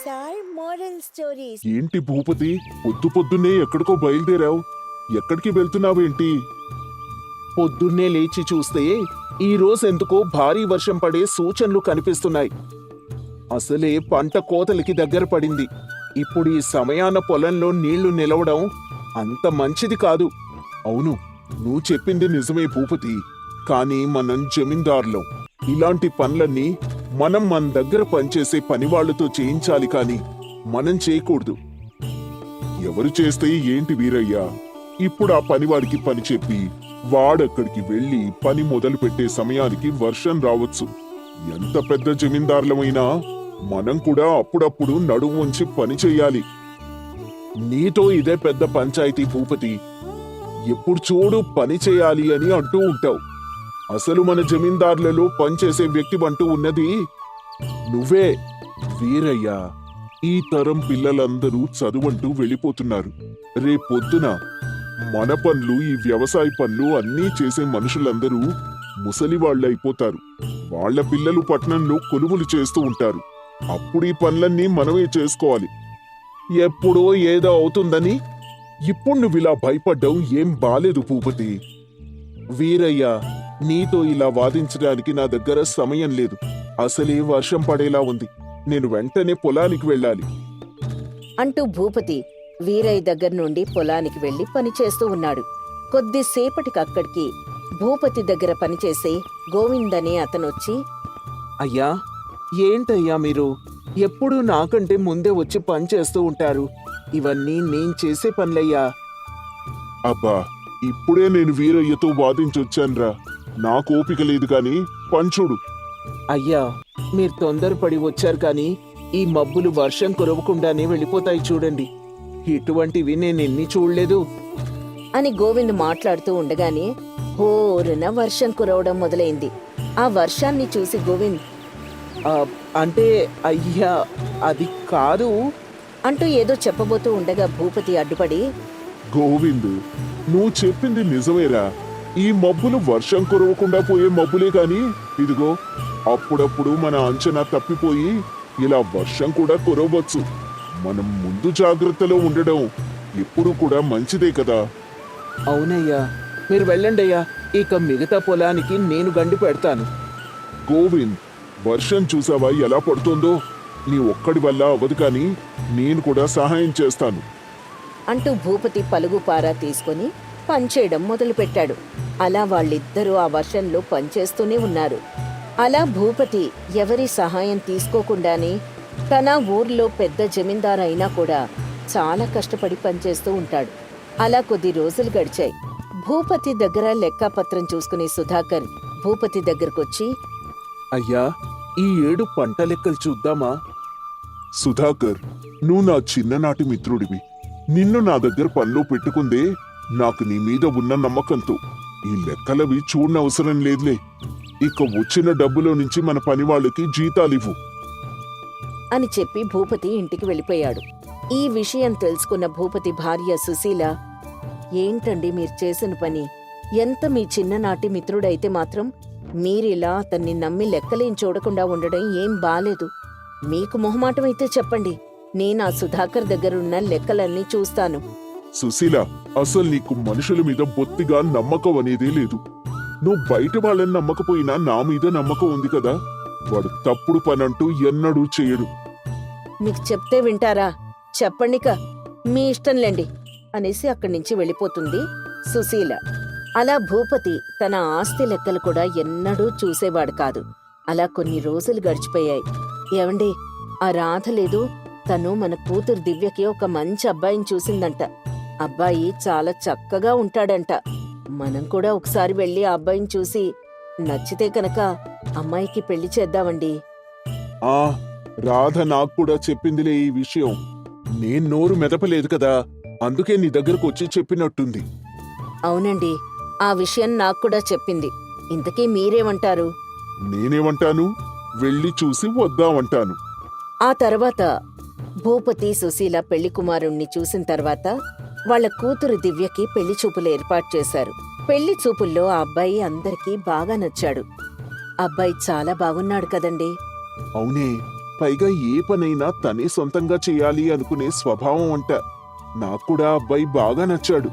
SR moral stories. ఏంటి భూపతి, పొద్దు పొద్దున్నే ఎక్కడికో బయలుదేరావు? ఎక్కడికి వెళ్తున్నావేంటి? పొద్దున్నే లేచి చూస్తే ఈ రోజు ఎందుకో భారీ వర్షం పడే సూచనలు కనిపిస్తున్నాయి. అసలే పంట కోతలకి దగ్గర పడింది. ఇప్పుడు ఈ సమయాన పొలంలో నీళ్లు నిలవడం అంత మంచిది కాదు. అవును, నువ్వు చెప్పింది నిజమే భూపతి. కానీ మనం జమీందారులం. ఇలాంటి పనులన్నీ మనం మన దగ్గర పనిచేసే పనివాళ్లతో చేయించాలి, కానీ మనం చేయకూడదు. ఎవరు చేస్తే ఏంటి వీరయ్యా? ఇప్పుడు ఆ పనివాడికి పని చెప్పి వాడక్కడికి వెళ్లి పని మొదలు పెట్టే సమయానికి వర్షం రావచ్చు. ఎంత పెద్ద జమీందారులమైనా మనం కూడా అప్పుడప్పుడు నడుము ఉంచి పని చెయ్యాలి. నీతో ఇదే పెద్ద పంచాయతీ భూపతి. ఎప్పుడు చూడు పని చేయాలి అని అంటూ ఉంటావు. అసలు మన జమీందారులలో పనిచేసే వ్యక్తి అంటూ ఉన్నది నువ్వే. వీరయ్యా, ఈ తరం పిల్లలందరూ చదువంటూ వెళ్ళిపోతున్నారు. రేపొద్దున మన పనులు, ఈ వ్యవసాయ పనులు అన్నీ చేసే మనుషులందరూ ముసలివాళ్లైపోతారు. వాళ్ల పిల్లలు పట్నంలో కొలువులు చేస్తూ ఉంటారు. అప్పుడు ఈ పనులన్నీ మనమే చేసుకోవాలి. ఎప్పుడో ఏదో అవుతుందని ఇప్పుడు నువ్వు ఇలా భయపడ్డం ఏం బాలేదు భూపతి. వీరయ్య, నీతో ఇలా వాదించడానికి నా దగ్గర సమయం లేదు. అసలే వర్షం పడేలా ఉంది. నేను వెంటనే పొలానికి వెళ్ళాలి అంటూ భూపతి వీరయ్య దగ్గర నుండి పొలానికి వెళ్లి పనిచేస్తూ ఉన్నాడు. కొద్దిసేపటికక్కడికి భూపతి దగ్గర పనిచేసే గోవింద్ అనే అతనొచ్చి, అయ్యా, ఏంటయ్యా మీరు ఎప్పుడూ నాకంటే ముందే వచ్చి పని చేస్తూ ఉంటారు. ఇవన్నీ నేను చేసే పనులయ్యా. అబ్బా, ఇప్పుడే నేను వీరయ్యతో వాదించొచ్చాన్రా. నాకు ఓపిక లేదు కాని పంచుడు. అయ్యా, మీరు తొందరపడి వచ్చారు కానీ ఈ మబ్బులు వర్షం కురవకుండానే వెళ్ళిపోతాయి చూడండి. ఇటువంటివి నేను ఎన్ని చూడలేదు అని గోవింద్ మాట్లాడుతూ ఉండగానే హోరున వర్షం కురవడం మొదలైంది. ఆ వర్షాన్ని చూసి గోవింద్, ఆ, అంటే అయ్యా అది కాదు అంటూ ఏదో చెప్పబోతూ ఉండగా భూపతి అడ్డుపడి, గోవింద్, నువ్వు చెప్పింది నిజమేరా. ఈ మబ్బులు వర్షం కురవకుండా పోయే మబ్బులే కాని ఇదిగో అప్పుడప్పుడు మన అంచనా తప్పిపోయి ఇలా వర్షం కూడా కురవచ్చు. మనం ముందు జాగ్రత్తలో ఉండడం ఎప్పుడు కూడా మంచిదే కదా. అవునయ్యా, మీరు వెళ్ళండి అయ్యా. ఇక మిగతా పొలానికి నేను గండి పెడతాను. గోవింద్, వర్షం చూసావా ఎలా పడుతుందో? నీ ఒక్కడి వల్ల అవ్వదు కాని నేను కూడా సహాయం చేస్తాను అంటూ భూపతి పలుగు పారా తీసుకుని పనిచేయడం మొదలుపెట్టాడు. అలా వాళ్ళిద్దరూ ఆ వర్షంలో పనిచేస్తూనే ఉన్నారు. అలా భూపతి ఎవరి సహాయం తీసుకోకుండానే తన ఊర్లో పెద్ద జమీందారు అయినా కూడా చాలా కష్టపడి పనిచేస్తూ ఉంటాడు. అలా కొద్ది రోజులు గడిచాయి. భూపతి దగ్గర లెక్కాపత్రం చూసుకునే సుధాకర్ భూపతి దగ్గరకొచ్చి, అయ్యా, ఈ ఏడు పంట లెక్కలు చూద్దామా? సుధాకర్, నువ్వు నా చిన్ననాటి మిత్రుడివి. నిన్ను నా దగ్గర పనిలో పెట్టుకుందే నాకు నీ మీద ఉన్న నమ్మకంతో. ఈ లెక్కలవి చూడనవసరం లేదులే. ఇక వచ్చిన డబ్బులో నుంచి మన పని వాళ్ళకి జీతాలివ్వు అని చెప్పి భూపతి ఇంటికి వెళ్ళిపోయాడు. ఈ విషయం తెలుసుకున్న భూపతి భార్య సుశీల, ఏంటండి మీరు చేసిన పని? ఎంత మీ చిన్ననాటి మిత్రుడైతే మాత్రం మీరిలా అతన్ని నమ్మి లెక్కలేం చూడకుండా ఉండడం ఏం బాలేదు. మీకు మొహమాటమైతే చెప్పండి, నేను ఆ సుధాకర్ దగ్గరున్న లెక్కలన్నీ చూస్తాను. సుశీల, అసలు నీకు మనుషుల మీద బొత్తిగా నమ్మకం అనేదే లేదు. నువ్వు బయట వాళ్ళని నమ్మకపోయినా నా మీద నమ్మకం ఉంది కదా. వాడు తప్పుడు పనంటూ ఎన్నడూ చేయడు. మీకు చెప్తే వింటారా? చెప్పండిక, మీ ఇష్టంలేండి అనేసి అక్కడి నుంచి వెళ్ళిపోతుంది సుశీల. అలా భూపతి తన ఆస్తి లెక్కలు కూడా ఎన్నడూ చూసేవాడు కాదు. అలా కొన్ని రోజులు గడిచిపోయాయి. ఏవండి, ఆ రాధ లేదు, తను మన కూతురు దివ్యకి ఒక మంచి అబ్బాయిని చూసిందంట. అబ్బాయి చాలా చక్కగా ఉంటాడంట. మనం కూడా ఒకసారి వెళ్ళి ఆ అబ్బాయిని చూసి నచ్చితే కనుక అమ్మాయికి పెళ్లి చేద్దామండి. ఆ రాధ నాకు కూడా చెప్పిందిలే ఈ విషయం. నేను నోరు మెదపలేదు కదా, అందుకే నీ దగ్గరకు వచ్చి చెప్పినట్టుంది. అవునండి, ఆ విషయం నాకు కూడా చెప్పింది. ఇంతకీ మీరేమంటారు? నేనేమంటాను, వెళ్ళి చూసి వద్దామంటాను. ఆ తర్వాత భూపతి సుశీల పెళ్లి కుమారుణ్ణి చూసిన తర్వాత వాళ్ళ కూతురు దివ్యకి పెళ్లి చూపులు ఏర్పాటు చేశారు. పెళ్లి చూపుల్లో ఆ అబ్బాయి అందరికీ బాగా నచ్చాడు. అబ్బాయి చాలా బాగున్నాడు కదండి. అవునే, పైగా ఏ పనైనా తనే సొంతంగా చేయాలి అనుకునే స్వభావం అంట. నాకు కూడా ఆ అబ్బాయి బాగా నచ్చాడు.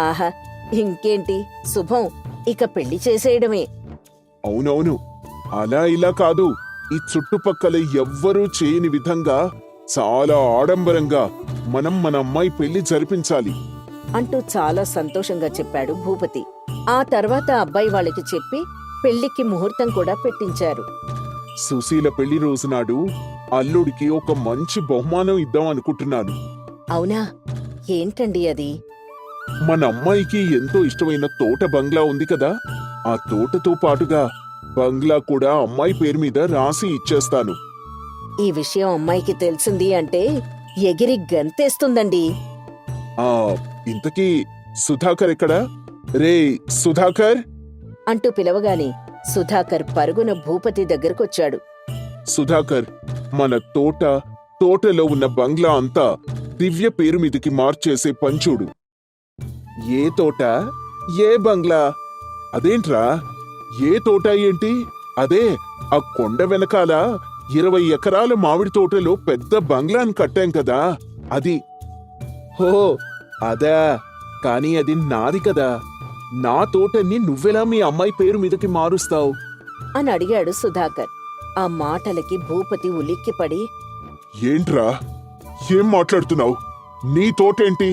ఆహా, ఇంకేంటి శుభం, ఇక పెళ్లి చేసేయడమే. అవునవును, అలా ఇలా కాదు, ఈ చుట్టుపక్కల ఎవ్వరూ చేయని విధంగా చాలా ఆడంబరంగా మనం మన అమ్మాయి పెళ్లి జరిపించాలి. అంటూ చాలా సంతోషంగా చెప్పాడు భూపతి. ఆ తర్వాత అబ్బాయి వాళ్ళకి చెప్పి పెళ్లికి ముహూర్తం కూడా పెట్టించారు. సుశీల పెళ్లి రోజునాడు అల్లుడికి ఒక మంచి బహుమానం ఇద్దాం అనుకుంటున్నాను. అవునా? ఏంటండి అది? మన అమ్మాయికి ఎంతో ఇష్టమైన తోట బంగ్లా ఉంది కదా, ఆ తోటతో పాటుగా బంగ్లా కూడా అమ్మాయి పేరు మీద రాసి ఇచ్చేస్తాను. ఈ విషయం అమ్మాయికి తెలిసింది అంటే ఎగిరి గంతేస్తుందండి. ఆ ఇంతకీ సుధాకర్ ఎక్కడా? రే సుధాకర్! అంటూ పిలవగానే సుధాకర్ పరుగున భూపతి దగ్గరకొచ్చాడు. సుధాకర్, మన తోటలో ఉన్న బంగ్లా అంతా దివ్య పేరు మీదకి మార్చేసే పంచుడు. ఏ తోట? ఏ బంగ్లా? అదేంట్రా, ఏ తోట ఏంటి? అదే ఆ కొండ వెనకాల 20 ఎకరాల మామిడి తోటలో పెద్ద బంగ్లాను కట్టాం కదా, అది. హో, అదా? కానీ అది నాది కదా. నా తోటని నువ్వెలా మీ అమ్మాయి పేరు మీదకి మారుస్తావు? అని అడిగాడు సుధాకర్. ఆ మాటలకి భూపతి ఉలిక్కిపడి, ఏంట్రా, ఏం మాట్లాడుతున్నావు? నీ తోటేంటి?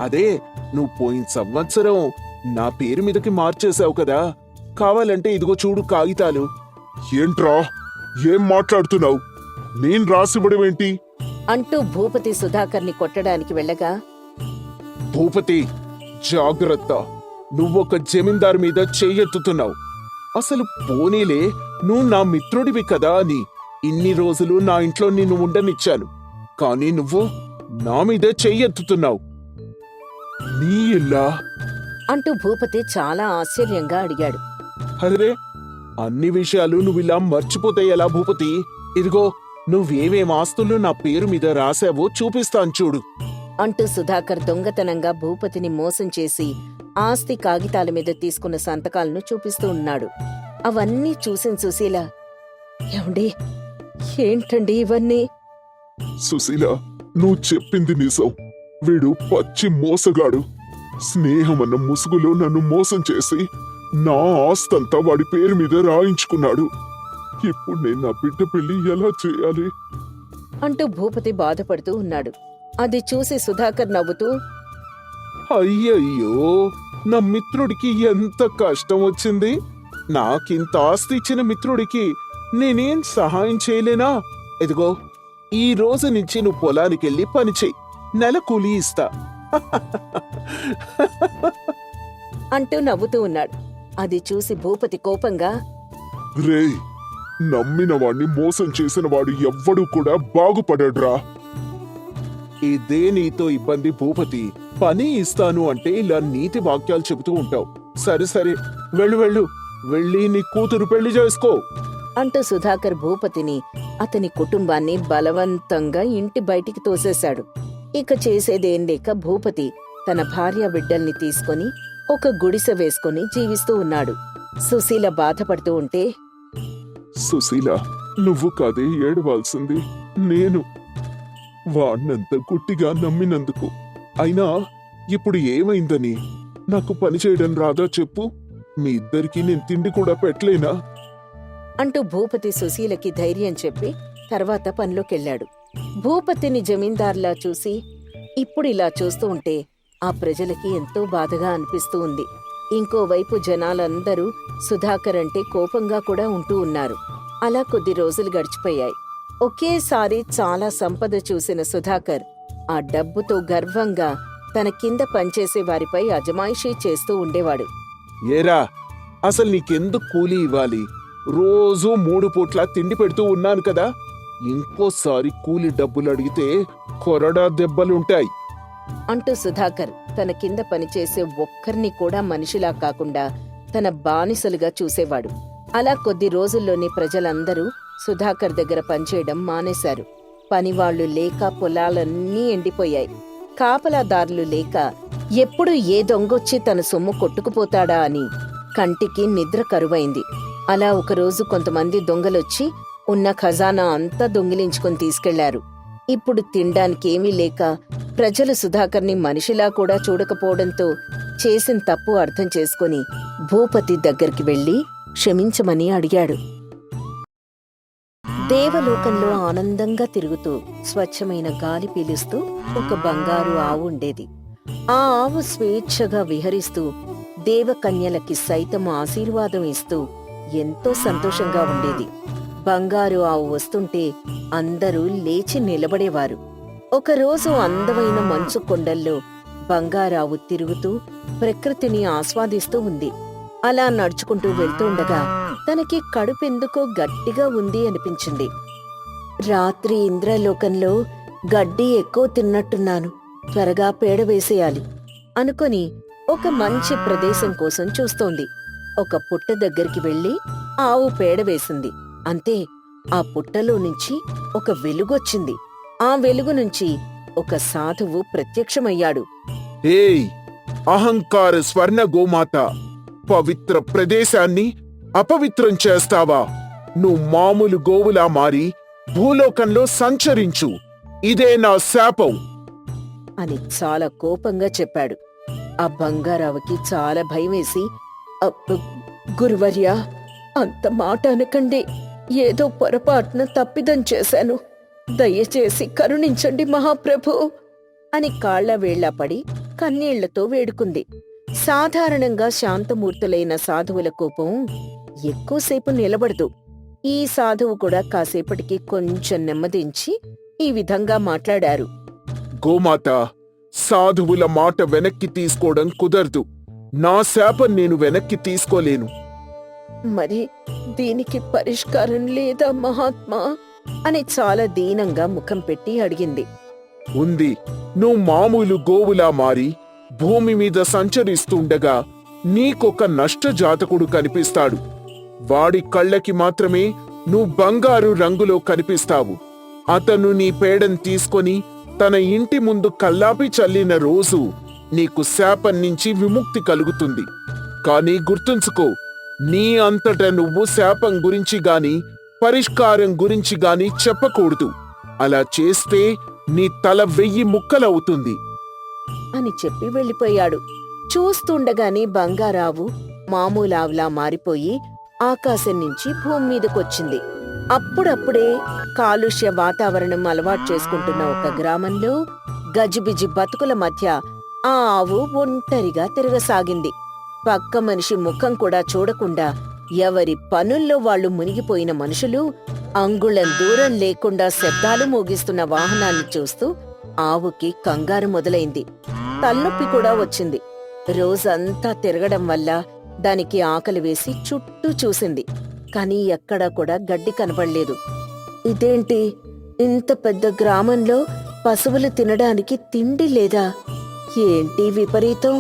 అదే, నువ్వు పోయిన సంవత్సరం నా పేరు మీదకి మార్చేశావు కదా. కావాలంటే ఇదిగో చూడు కాగితాలు. ఏంట్రా, ఏం మాట్లాడుతున్నావు? నేను రాసివ్వడమేంటి? అంటూ భూపతి సుధాకర్ని కొట్టడానికి వెళ్ళగా, భూపతి, జాగ్రత్త, నువ్వొక జమీందారు మీద చెయ్యెత్తుతున్నావు. అసలు పోనీలే, నువ్వు నా మిత్రుడివి కదా అని ఇన్ని రోజులు నా ఇంట్లో నిన్ను ఉండనిచ్చాను. కానీ నువ్వు నా మీదే చెయ్యెత్తుతున్నావు. నీ ఇల్లా? అంటూ భూపతి చాలా ఆశ్చర్యంగా అడిగాడు. అరే, అన్ని విషయాలు నువ్విలా మర్చిపోతే ఎలా భూపతి? ఇదిగో, నువ్వేమేం ఆస్తులు నా పేరు మీద రాశావో చూపిస్తాను చూడు. అంటూ సుధాకర్ దొంగతనంగా భూపతిని మోసం చేసి ఆస్తి కాగితాల మీద తీసుకున్న సంతకాలను చూపిస్తూ ఉన్నాడు. అవన్నీ చూసిన సుశీల, ఏమండి, ఏంటండి ఇవన్నీ? సుశీల, నువ్వు చెప్పింది నిజం. వీడు పచ్చి మోసగాడు. స్నేహమన్న ముసుగులో నన్ను మోసం చేసి నా ఆస్తంతా వాడి పేరు మీద రాయించుకున్నాడు. ఇప్పుడు నేను నా బిడ్డ పెళ్లి ఎలా చేయాలి? అంటూ భూపతి బాధపడుతూ ఉన్నాడు. అది చూసి సుధాకర్ నవ్వుతూ, అయ్యయ్యో, నా మిత్రుడికి ఎంత కష్టం వచ్చింది. నాకింత ఆస్తి ఇచ్చిన మిత్రుడికి నేనేం సహాయం చేయలేనా? ఇదిగో, ఈ రోజు నుంచి నువ్వు పొలానికెళ్ళి పని చెయ్యి, నెల కూలీ ఇస్తా అంటూ నవ్వుతూ ఉన్నాడు. అది చూసి భూపతి కోపంగా, రేయ్, నమ్మిన వాణ్ణి మోసం చేసిన వాడు ఎవ్వడూ కూడా బాగుపడడ్రా. ఇదే నీతో ఇబ్బంది భూపతి. పని ఇస్తాను అంటే ఇలా నీతి వాక్యాలు చెబుతూ ఉంటావు. సరే సరే, వెళ్ళు, వెళ్ళి నీ కూతురు పెళ్లి చేసుకో. అంటూ సుధాకర్ భూపతిని, అతని కుటుంబాన్ని బలవంతంగా ఇంటి బయటికి తోసేశాడు. ఇక చేసేదేం లేక భూపతి తన భార్య బిడ్డల్ని తీసుకొని ఒక గుడిసె వేసుకుని జీవిస్తూ ఉన్నాడు. సుశీల బాధపడుతూ ఉంటే, సుశీల, నువ్వు కాదే ఏడవాల్సింది, నేను. వాణ్ణంత గుట్టిగా నమ్మినందుకు. అయినా ఇప్పుడు ఏమైందని? నాకు పని చేయడం రాదా చెప్పు? మీ ఇద్దరికీ నేను తిండి కూడా పెట్టలేనా? అంటూ భూపతి సుశీలకి ధైర్యం చెప్పి తర్వాత పనిలోకెళ్ళాడు. భూపతిని జమీందార్లా చూసి ఇప్పుడు ఇలా చూస్తూ ఉంటే ఆ ప్రజలకి ఎంతో బాధగా అనిపిస్తూ ఉంది. ఇంకోవైపు జనాలందరూ సుధాకర్ అంటే కోపంగా కూడా ఉంటూ ఉన్నారు. అలా కొద్ది రోజులు గడిచిపోయాయి. ఒకేసారి చాలా సంపద చూసిన సుధాకర్ ఆ డబ్బుతో గర్వంగా తన కింద పనిచేసే వారిపై అజమాయిషీ చేస్తూ ఉండేవాడు. ఏరా, అసలు నీకెందుకు కూలీ ఇవ్వాలి? రోజూ 3 పూట్ల తిండి పెడుతూ ఉన్నాను కదా. ఇంకోసారి కూలీ డబ్బులు అడిగితే కొరడా దెబ్బలుంటాయి. అంటూ సుధాకర్ తన కింద పనిచేసే ఒక్కరిని కూడా మనిషిలా కాకుండా తన బానిసలుగా చూసేవాడు. అలా కొద్ది రోజుల్లోనే ప్రజలందరూ సుధాకర్ దగ్గర పనిచేయడం మానేశారు. పనివాళ్లు లేక పొలాలన్నీ ఎండిపోయాయి. కాపలాదారులు లేక ఎప్పుడు ఏ దొంగొచ్చి తన సొమ్ము కొట్టుకుపోతాడా అని కంటికి నిద్ర కరువైంది. అలా ఒకరోజు కొంతమంది దొంగలొచ్చి ఉన్న ఖజానా అంతా దొంగిలించుకొని తీసుకెళ్లారు. ఇప్పుడు తినడానికేమీ లేక ప్రజలు సుధాకర్ని మనిషిలా కూడా చూడకపోవడంతో చేసిన తప్పు అర్థం చేసుకుని భూపతి దగ్గరికి వెళ్లి క్షమించమని అడిగాడు. దేవలోకంలో ఆనందంగా తిరుగుతూ స్వచ్ఛమైన గాలి పీలుస్తూ ఒక బంగారు ఆవు ఉండేది. ఆ ఆవు స్వేచ్ఛగా విహరిస్తూ దేవకన్యలకి సైతం ఆశీర్వాదం ఇస్తూ ఎంతో సంతోషంగా ఉండేది. బంగారు ఆవు వస్తుంటే అందరూ లేచి నిలబడేవారు. ఒకరోజు అందమైన మంచు కొండల్లో బంగారావు తిరుగుతూ ప్రకృతిని ఆస్వాదిస్తూ ఉంది. అలా నడుచుకుంటూ వెళ్తుండగా తనకి కడుపెందుకో గట్టిగా ఉంది అనిపించింది. రాత్రి ఇంద్రలోకంలో గడ్డి ఎక్కువ తిన్నట్టున్నాను, త్వరగా పేడ వేసేయాలి అనుకొని ఒక మంచి ప్రదేశం కోసం చూస్తోంది. ఒక పుట్ట దగ్గరికి వెళ్లి ఆవు పేడ వేసింది. అంతే, ఆ పుట్టలో నుంచి ఒక వెలుగొచ్చింది. ఆ వెలుగు నుంచి ఒక సాధువు ప్రత్యక్షమయ్యాడు. ఏయ్ అహంకార స్వర్ణ గోమాత, పవిత్ర ప్రదేశాన్ని అపవిత్రం చేస్తావా? నువ్వు మామూలు గోవులా మారి భూలోకంలో సంచరించు, ఇదే నా శాపం అని చాలా కోపంగా చెప్పాడు. ఆ బంగారావుకి చాలా భయమేసి, గురువర్యా, అంత మాట అనకండి, ఏదో పొరపాటున తప్పిదం చేశాను, దయచేసి కరుణించండి మహాప్రభు అని కాళ్ల వేళ్లా పడి కన్నీళ్లతో వేడుకుంది. సాధారణంగా శాంతమూర్తులైన సాధువుల కోపం ఎక్కువసేపు నిలబడదు. ఈ సాధువు కూడా కాసేపటికి కొంచెం నెమ్మదించి ఈ విధంగా మాట్లాడారు. గోమాత, సాధువుల మాట వెనక్కి తీసుకోవడం కుదరదు. నా శాపం నేను వెనక్కి తీసుకోలేను. మరి దీనికి పరిష్కారం లేదా మహాత్మా అని చాలా దీనంగా ముఖం పెట్టి అడిగింది. ఉంది. నువ్వు మామూలు గోవులా మారి భూమి మీద సంచరిస్తుండగా నీకొక నష్టజాతకుడు కనిపిస్తాడు. వాడి కళ్ళకి మాత్రమే నువ్వు బంగారు రంగులో కనిపిస్తావు. అతను నీ పేడను తీసుకొని తన ఇంటి ముందు కల్లాపి చల్లిన రోజు నీకు శాపం నుంచి విముక్తి కలుగుతుంది. కానీ గుర్తుంచుకో, నీ అంతట నువ్వు శాపం గురించి గాని పరిష్కారం గురించి గాని చెప్పకూడదు. అలా చేస్తే నీ తల 1000 ముక్కలవుతుంది అని చెప్పి వెళ్ళిపోయాడు. చూస్తుండగానే బంగారావు మామూలావులా మారిపోయి ఆకాశం నుంచి భూమి మీదకొచ్చింది. అప్పుడప్పుడే కాలుష్య వాతావరణం అలవాటు చేసుకుంటున్న ఒక గ్రామంలో గజిబిజి బతుకుల మధ్య ఆ ఆవు ఒంటరిగా తిరగసాగింది. పక్క మనిషి ముఖం కూడా చూడకుండా ఎవరి పనుల్లో వాళ్లు మునిగిపోయిన మనుషులు అంగుళం దూరం లేకుండా శబ్దాలు మోగిస్తున్న వాహనాన్ని చూస్తూ ఆవుకి కంగారు మొదలైంది. తలనొప్పి కూడా వచ్చింది. రోజంతా తిరగడం వల్ల దానికి ఆకలి వేసి చుట్టూ చూసింది. కాని ఎక్కడా కూడా గడ్డి కనపడలేదు. ఇదేంటి, ఇంత పెద్ద గ్రామంలో పశువులు తినడానికి తిండి లేదా? ఏంటి విపరీతం,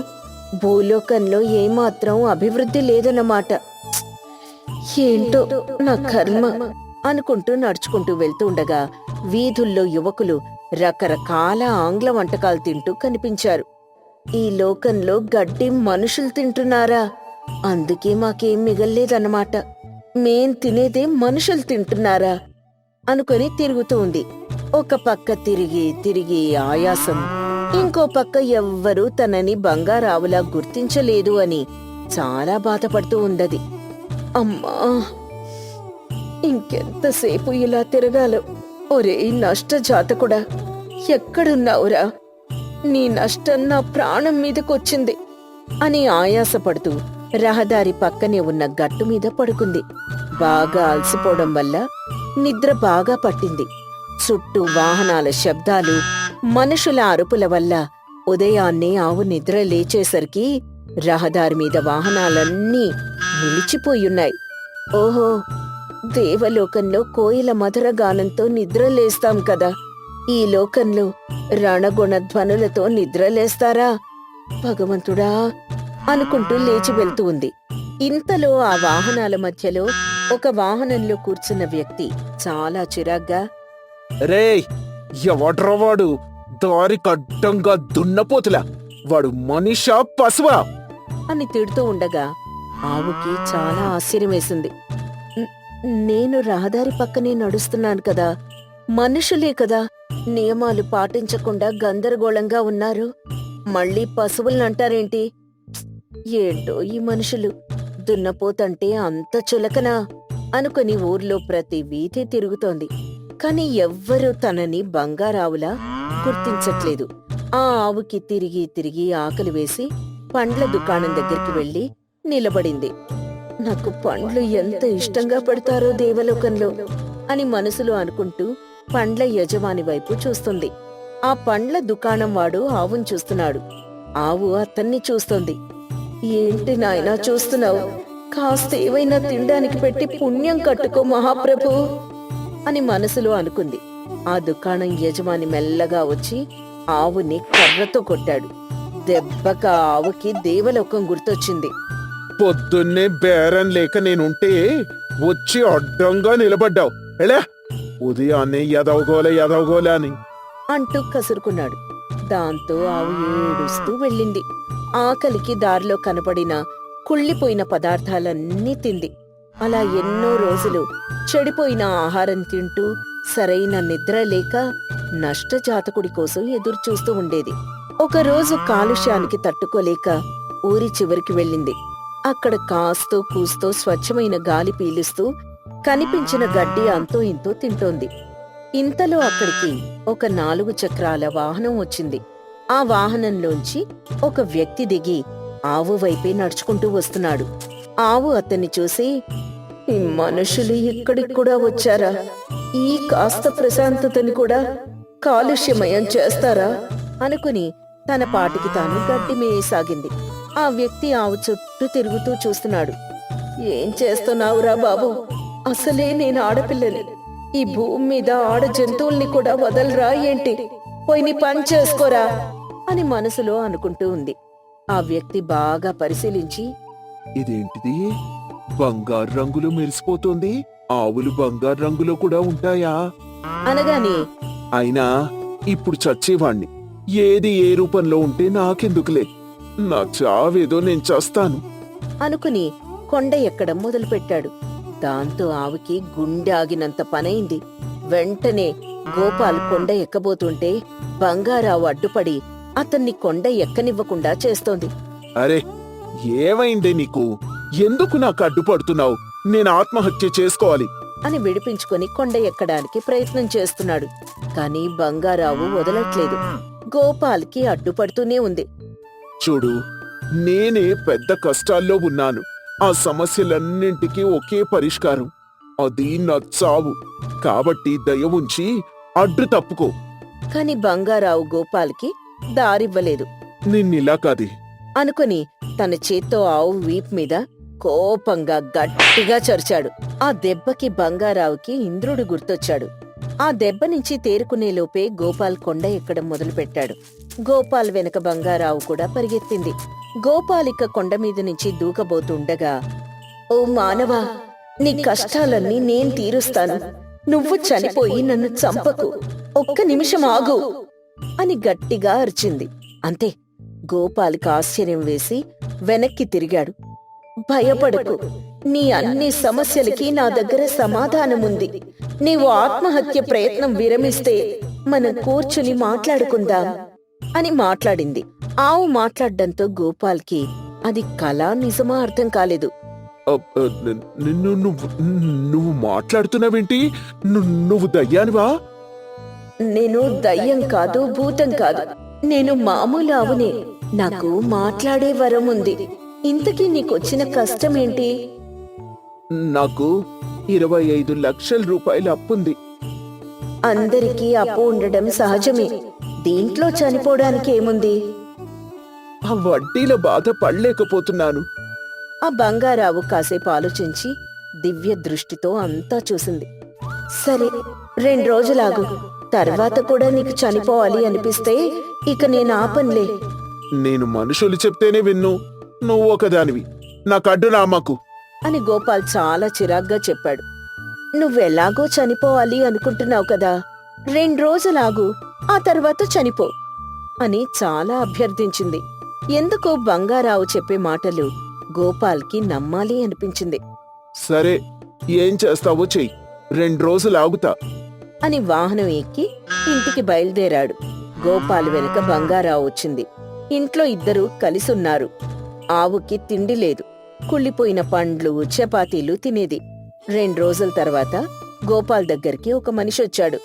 భూలోకంలో ఏమాత్రం అభివృద్ధి లేదన్నమాట. ఏంటో నా కర్మ అనుకుంటూ నడుచుకుంటూ వెళ్తుండగా వీధుల్లో యువకులు రకరకాల ఆంగ్ల వంటకాలు తింటూ కనిపించారు. ఈ లోకంలో గడ్డి మనుషులు తింటున్నారా? అందుకే మాకేం మిగల్లేదన్నమాట. మేం తినేదే మనుషులు తింటున్నారా అనుకొని తిరుగుతూ ఉంది. ఒక పక్క తిరిగి తిరిగి ఆయాసం, ఇంకో పక్క ఎవ్వరూ తనని బంగారావులా గుర్తించలేదు అని చాలా బాధపడుతూ ఉండది. అమ్మా, ఇంకెంతసేపు ఇలా తిరగాలో? ఒరే నష్టజాతకుడా, ఎక్కడున్నావురా? నీ నష్టం నా ప్రాణం మీదకొచ్చింది అని ఆయాసపడుతూ రహదారి పక్కనే ఉన్న గట్టు మీద పడుకుంది. బాగా అలసిపోవడం వల్ల నిద్ర బాగా పట్టింది. చుట్టూ వాహనాల శబ్దాలు, మనుషుల అరుపుల వల్ల ఉదయాన్నే ఆవు నిద్ర లేచేసరికి రహదారి మీద వాహనాలన్నీ నిలిచిపోయున్నాయి. ఓహో, దేవలోకంలో కోయిల మధుర గానంతో నిద్రలేస్తాం కదా, ఈ లోకంలో రణగుణ ధ్వనులతో నిద్రలేస్తారా భగవంతుడా అనుకుంటూ లేచి వెళ్తూ ఉంది. ఇంతలో ఆ వాహనాల మధ్యలో ఒక వాహనంలో కూర్చున్న వ్యక్తి చాలా చిరాగ్గా, రేయ్, ఎవడ్రా వాడు? దారి కడ్డంగా దున్నపోతులా, వాడు మనిషా పశువా అని తిడుతూ ఉండగా ఆవుకి చాలా ఆశ్చర్యమేసింది. నేను రహదారి పక్కనే నడుస్తున్నాను కదా, మనుషులే కదా, నియమాలు పాటించకుండా గందరగోళంగా ఉన్నారు. మళ్ళీ పశువులనంటారేంటి? ఏంటో ఈ మనుషులు, దున్నపోతంటే అంత చులకనా అనుకుని ఊర్లో ప్రతి వీధి తిరుగుతోంది. కాని ఎవ్వరూ తనని బంగారావులా గుర్తించట్లేదు. ఆ ఆవుకి తిరిగి తిరిగి ఆకలి వేసి పండ్ల దుకాణం దగ్గరికి వెళ్లి నిలబడింది. నాకు పండ్లు ఎంత ఇష్టంగా పెడతారో దేవలోకంలో అని మనసులో అనుకుంటూ పండ్ల యజమాని వైపు చూస్తుంది. ఆ పండ్ల దుకాణం వాడు ఆవును చూస్తున్నాడు. ఆవు అతన్ని చూస్తోంది. ఏంటి నాయనా చూస్తున్నావు? కాస్త ఏవైనా తినడానికి పెట్టి పుణ్యం కట్టుకో మహాప్రభు అని మనసులో అనుకుంది. ఆ దుకాణం యజమాని మెల్లగా వచ్చి ఆవుని కర్రతో కొట్టాడు. దెబ్బక ఆవుకి దేవలోకం గుర్తొచ్చింది. పొద్దున్నే బేరం లేక నేనుంటే వచ్చి అడ్డంగా నిలబడ్డావు. ఎలా ఉదయాన్నే ఎదవగోలే అని అంటూ కసురుకున్నాడు. దాంతో ఆవు ఏడుస్తూ వెళ్ళింది. ఆకలికి దారిలో కనపడిన కుళ్ళిపోయిన పదార్థాలన్నీ తింది. అలా ఎన్నో రోజులు చెడిపోయిన ఆహారం తింటూ సరైన నిద్ర లేక నష్టజాతకుడి కోసం ఎదురుచూస్తూ ఉండేది. ఒకరోజు కాలుష్యానికి తట్టుకోలేక ఊరి చివరికి వెళ్ళింది. అక్కడ కాస్తో కూస్తో స్వచ్ఛమైన గాలి పీలుస్తూ కనిపించిన గడ్డి అంతో ఇంతో తింటోంది. ఇంతలో అక్కడికి ఒక 4 చక్రాల వాహనం వచ్చింది. ఆ వాహనంలోంచి ఒక వ్యక్తి దిగి ఆవు వైపే నడుచుకుంటూ వస్తున్నాడు. ఆవు అతన్ని చూసి, "ఈ మనుషులు ఇక్కడికి కూడా వచ్చారా? ఈ కాస్త ప్రశాంతతని కూడా కాలుష్యమయం చేస్తారా?" అనుకుని తన పాటికి తాను గడ్డి మేయసాగింది. ఆ వ్యక్తి ఆవు చుట్టూ తిరుగుతూ చూస్తున్నాడు. "ఏం చేస్తున్నావురా బాబు? అసలే నేను ఆడపిల్లని. ఈ భూమి మీద ఆడ జంతువుల్ని కూడా వదలరా ఏంటి? పోయి నీ పని చేసుకోరా" అని మనసులో అనుకుంటూ ఉంది. ఆ వ్యక్తి బాగా పరిశీలించి, ఇదేంటిది? బంగారు రంగులో మెరిసిపోతోంది. ఆవులు బంగారు రంగులో కూడా ఉంటాయా? అనగానే అయినా ఇప్పుడు చచ్చేవాణ్ణి. ఏది ఏ రూపంలో ఉంటే నాకెందుకులే, నా చావేదో నేను చస్తాను అనుకుని కొండ ఎక్కడం మొదలుపెట్టాడు. దాంతో ఆవుకి గుండె ఆగినంత పనైంది. వెంటనే గోపాల్ కొండ ఎక్కబోతుంటే బంగారావు అడ్డుపడి అతన్ని కొండ ఎక్కనివ్వకుండా చేస్తోంది. అరే, ఏమైందే నీకు? ఎందుకు నాకు అడ్డుపడుతున్నావు? నేను ఆత్మహత్య చేసుకోవాలి అని విడిపించుకొని కొండ ఎక్కడానికి ప్రయత్నం చేస్తున్నాడు. కాని బంగారావు వదలట్లేదు. గోపాల్కి అడ్డుపడుతూనే ఉంది. చూడు, నేనే పెద్ద కష్టాల్లో ఉన్నాను. ఆ సమస్యలన్నింటికీ ఒకే పరిష్కారం, అది నా చావు. కాబట్టి దయ ఉంచి అడ్డు తప్పుకో. కాని బంగారావు గోపాల్కి దారివ్వలేదు. నిన్నిలా కాది అనుకుని తన చేత్తో ఆవు వీపు మీద కోపంగా గట్టిగా చరిచాడు. ఆ దెబ్బకి బంగారావుకి ఇంద్రుడు గుర్తొచ్చాడు. ఆ దెబ్బ నుంచి తేరుకునే లోపే గోపాల్ కొండ ఎక్కడం మొదలుపెట్టాడు. గోపాల్ వెనక బంగారావు కూడా పరిగెత్తింది. గోపాలిక కొండ మీద నుంచి దూకబోతుండగా, "ఓ మానవా, నీ కష్టాలన్నీ నేను తీరుస్తాను. నువ్వు చనిపోయి నన్ను చంపకు. ఒక్క నిమిషం ఆగు" అని గట్టిగా అరిచింది. అంతే, గోపాల్కి ఆశ్చర్యం వేసి వెనక్కి తిరిగాడు. "భయపడకు, నీ అన్ని సమస్యలకి నా దగ్గర సమాధానముంది. నీవు ఆత్మహత్య ప్రయత్నం విరమిస్తే మనం కూర్చుని మాట్లాడుకుందాం" అని మాట్లాడింది. ఆవు మాట్లాడడంతో గోపాల్కి అది కళ నిజమా అర్థం కాలేదు. నువ్వు మాట్లాడుతున్నావేంటి? నువ్వు దయ్యానివా? "నేను దయ్యం కాదు, భూతం కాదు. నేను మామూలు ఆవునే. నాకు మాట్లాడే వరం ఉంది. ఇంతకీ నీకొచ్చిన కష్టమేంటి?" నాకు 25 లక్షల రూపాయల అప్పుంది. "అందరికీ అప్పు ఉండడం సహజమే. దీంట్లో చనిపోవడానికి ఏముంది?" ఆ వడ్డీల బాధ పడలేకపోతున్నాను. ఆ బంగారావు కాసేపు ఆలోచించి దివ్య దృష్టితో అంతా చూసింది. "సరే, 2 రోజులాగు. తర్వాత కూడా నీకు చనిపోవాలి అనిపిస్తే ఇక నేను ఆపన్లే." నేను మనుషులు చెప్తేనే విన్ను. నువ్వు ఒకదానివి. నాకు అడ్డు రామాకు అని గోపాల్ చాలా చిరాగ్గా చెప్పాడు. "నువ్వెలాగో చనిపోవాలి అనుకుంటున్నావు కదా, 2 రోజులాగు, ఆ తర్వాత చనిపో" అని చాలా అభ్యర్థించింది. ఎందుకో బంగారావు చెప్పే మాటలు గోపాల్కి నమ్మాలి అనిపించింది. సరే, ఏం చేస్తావో చెయ్యి, 2 రోజులు ఆగుతా. అని వాహనం ఎక్కి ఇంటికి బయలుదేరాడు. గోపాల్ వెనుక బంగారావు వచ్చింది. ఇంట్లో ఇద్దరూ కలిసున్నారు. ఆవుకి తిండి లేదు. కుళ్ళిపోయిన పండ్లు, చపాతీలు తినేది. 2 రోజుల తర్వాత గోపాల్ దగ్గరికి ఒక మనిషి వచ్చాడు.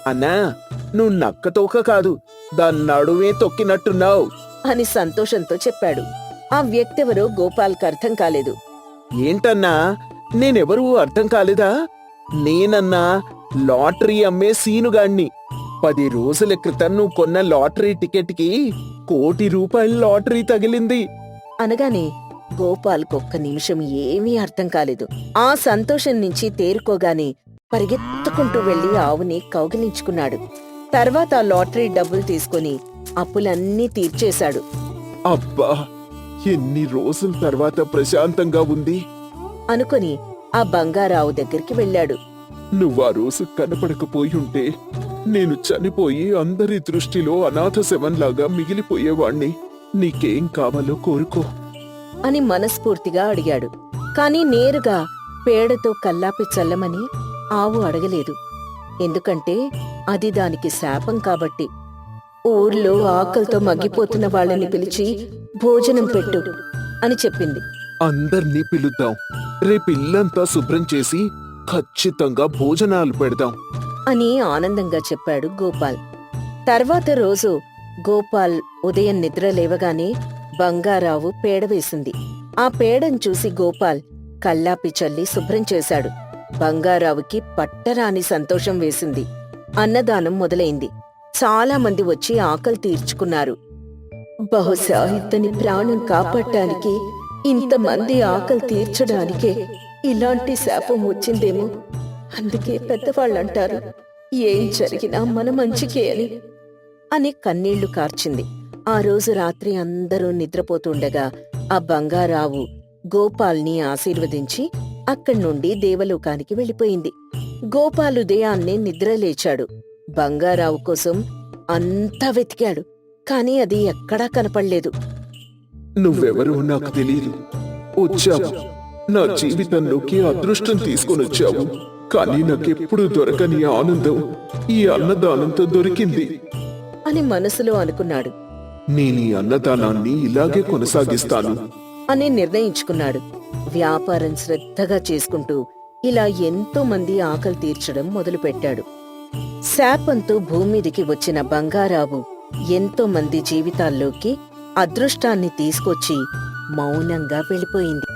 అన్నా, నువ్వు నక్కతోక కాదు, దాని నడువే తొక్కినట్టున్నావు అని సంతోషంతో చెప్పాడు. ఆ వ్యక్తెవరో గోపాల్కి అర్థం కాలేదు. ఏంటన్నా, నేనెవరూ అర్థం కాలేదా? నేనన్నా లాటరీ అమ్మే సీనుగాణ్ణి. 10 రోజుల క్రితం నువ్వు కొన్న లాటరీ టికెట్కి ₹1 కోటి లాటరీ తగిలింది. అనగానే గోపాల్కొక్క నిమిషం ఏమీ అర్థం కాలేదు. ఆ సంతోషం నుంచి తేరుకోగానే పరిగెత్తుకుంటూ వెళ్లి ఆవుని కౌగిలించుకున్నాడు. తర్వాత ఆ లాటరీ డబ్బులు తీసుకుని అప్పులన్నీ తీర్చేశాడు. అబ్బా, ఎన్ని రోజుల తర్వాత ప్రశాంతంగా ఉంది అనుకుని ఆ బంగారావు దగ్గరికి వెళ్ళాడు. నువ్వా రోజు కనపడకపోయి ఉంటే నేను చనిపోయి అందరి దృష్టిలో అనాథ శవంలాగా మిగిలిపోయేవాణ్ణి. నీకేం కావాలో కోరుకో అని మనస్ఫూర్తిగా అడిగాడు. కాని నేరుగా పేడతో కల్లాపి చల్లమని ఆవు అడగలేదు. ఎందుకంటే అది దానికి శాపం కాబట్టి. ఊర్లో ఆకలితో మగ్గిపోతున్న వాళ్ళని పిలిచి భోజనం పెట్టు అని చెప్పింది. అందర్నీ పిలుద్దాం, రేపిల్లంతా శుభ్రం చేసి ఖచ్చితంగా భోజనాలు పెడదాం అని ఆనందంగా చెప్పాడు గోపాల్. తర్వాత రోజు గోపాల్ ఉదయం నిద్ర లేవగానే బంగారావు పేడ వేసింది. ఆ పేడను చూసి గోపాల్ కల్లాపి చల్లి శుభ్రం చేశాడు. బంగారావుకి పట్టరాని సంతోషం వేసింది. అన్నదానం మొదలైంది. చాలా మంది వచ్చి ఆకలి తీర్చుకున్నారు. బహుశా ఇతని ప్రాణం కాపాడటానికి, ఇంతమంది ఆకలి తీర్చడానికే ఇలాంటి శాపం వచ్చిందేమో. అందుకే పెద్దవాళ్ళంటారు, ఏం జరిగినా మన మంచికే అని కన్నీళ్లు కార్చింది. ఆ రోజు రాత్రి అందరూ నిద్రపోతుండగా ఆ బంగారావు గోపాల్ని ఆశీర్వదించి అక్కడి నుండి దేవలోకానికి వెళ్ళిపోయింది. గోపాల్ ఉదయాన్నే నిద్రలేచాడు. బంగారావు కోసం అంతా వెతికాడు. కాని అది ఎక్కడా కనపడలేదు. నువ్వెవరో నాకు తెలియదు. వచ్చావు, నా జీవితంలోకి అదృష్టం తీసుకొనొచ్చావు. కానీ నాకెప్పుడు దొరకని ఆనందం ఈ అన్నదానంతో దొరికింది అని మనసులో అనుకున్నాడు. నేను ఈ అన్నదానాన్ని ఇలాగే కొనసాగిస్తాను అని నిర్ణయించుకున్నాడు. వ్యాపారం శ్రద్ధగా చేసుకుంటూ ఇలా ఎంతో మంది ఆకలి తీర్చడం మొదలుపెట్టాడు. శాపంతో భూమిదికి వచ్చిన బంగారావు ఎంతో మంది జీవితాల్లోకి అదృష్టాన్ని తీసుకొచ్చి మౌనంగా వెళ్ళిపోయింది.